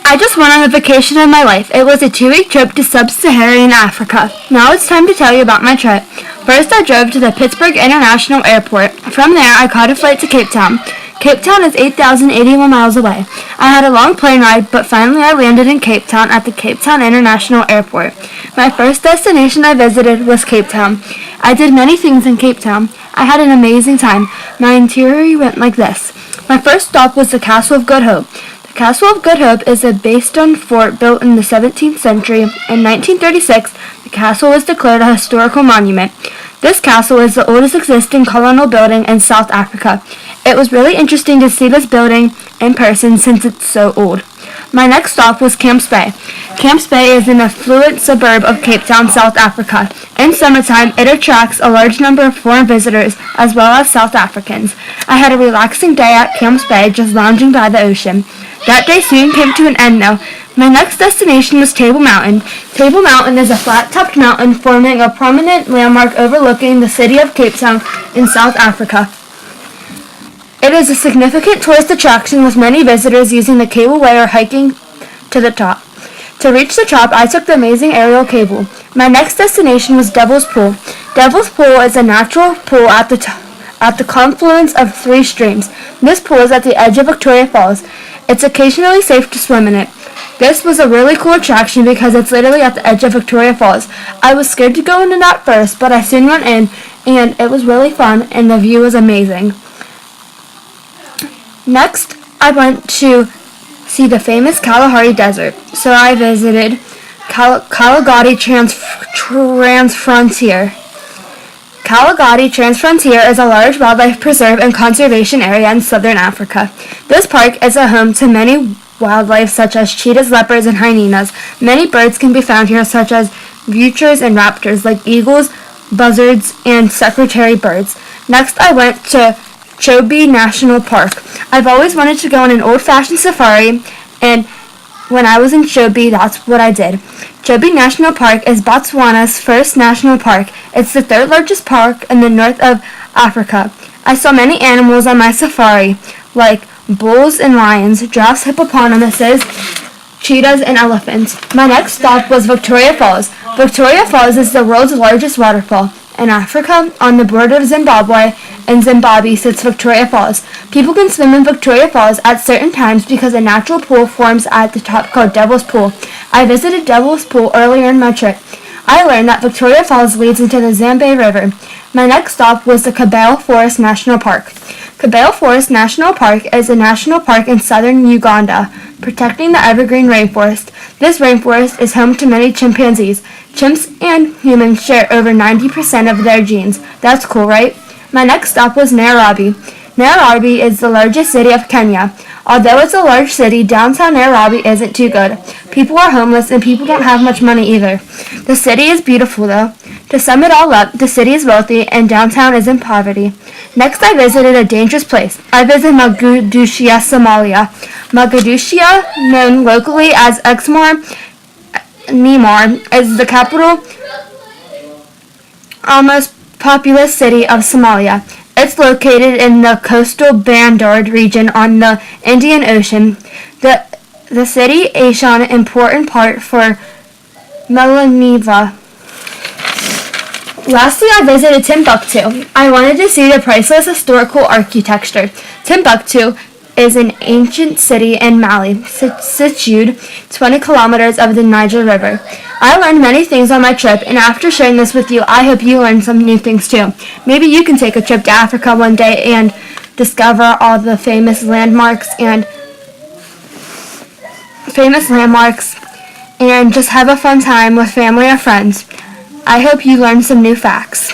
I just went on a vacation of my life. It was a 2-week trip to sub-Saharan Africa. Now it's time to tell you about my trip. First, I drove to the Pittsburgh International Airport. From there, I caught a flight to Cape Town. Cape Town is 8,081 miles away. I had a long plane ride, but finally I landed in Cape Town at the Cape Town International Airport. My first destination I visited was Cape Town. I did many things in Cape Town. I had an amazing time. My interior went like this. My first stop was the Castle of Good Hope. The Castle of Good Hope is a based-stone fort built in the 17th century. In 1936, the castle was declared a historical monument. This castle is the oldest existing colonial building in South Africa. It was really interesting to see this building in person since it's so old. My next stop was Camps Bay. Camps Bay is an affluent suburb of Cape Town, South Africa. In summertime, it attracts a large number of foreign visitors as well as South Africans. I had a relaxing day at Camps Bay, just lounging by the ocean. That day soon came to an end, though. My next destination was Table Mountain. Table Mountain is a flat-topped mountain forming a prominent landmark overlooking the city of Cape Town in South Africa. It is a significant tourist attraction with many visitors using the cableway or hiking to the top. To reach the top, I took the amazing aerial cable. My next destination was Devil's Pool. Devil's Pool is a natural pool at the confluence of 3 streams. This pool is at the edge of Victoria Falls. It's occasionally safe to swim in it. This was a really cool attraction because it's literally at the edge of Victoria Falls. I was scared to go into that first, but I soon went in, and it was really fun, and the view was amazing. Next, I went to see the famous Kalahari Desert. So I visited Kalahari Transfrontier. Kalahari Transfrontier is a large wildlife preserve and conservation area in southern Africa. This park is a home to many wildlife such as cheetahs, leopards, and hyenas. Many birds can be found here such as vultures and raptors like eagles, buzzards, and secretary birds. Next, I went to Chobe National Park. I've always wanted to go on an old-fashioned safari, and when I was in Chobe, that's what I did. Chobe National Park is Botswana's first national park. It's the 3rd largest park in the north of Africa. I saw many animals on my safari, like bulls and lions, giraffes, hippopotamuses, cheetahs, and elephants. My next stop was Victoria Falls. Victoria Falls is the world's largest waterfall. In Africa, on the border of Zimbabwe and Zimbabwe sits Victoria Falls. People can swim in Victoria Falls at certain times because a natural pool forms at the top called Devil's Pool. I visited Devil's Pool earlier in my trip. I learned that Victoria Falls leads into the Zambezi River. My next stop was the Kabale Forest National Park. Kabale Forest National Park is a national park in southern Uganda, protecting the evergreen rainforest. This rainforest is home to many chimpanzees. Chimps and humans share over 90% of their genes. That's cool, right? My next stop was Nairobi. Nairobi is the largest city of Kenya. Although it's a large city, downtown Nairobi isn't too good. People are homeless and people don't have much money either. The city is beautiful though. To sum it all up, the city is wealthy and downtown is in poverty. Next, I visited a dangerous place. I visited Mogadishu, Somalia. Mogadishu, known locally as Exmoor Nemour, is the capital, almost populous city of Somalia. It's located in the coastal Bandar region on the Indian Ocean. The city is an important part for Melaneva. Lastly, I visited Timbuktu. I wanted to see the priceless historical architecture. Timbuktu is an ancient city in Mali, situated 20 kilometers of the Niger River. I learned many things on my trip, and after sharing this with you, I hope you learned some new things too. Maybe you can take a trip to Africa one day and discover all the famous landmarks and just have a fun time with family or friends. I hope you learned some new facts.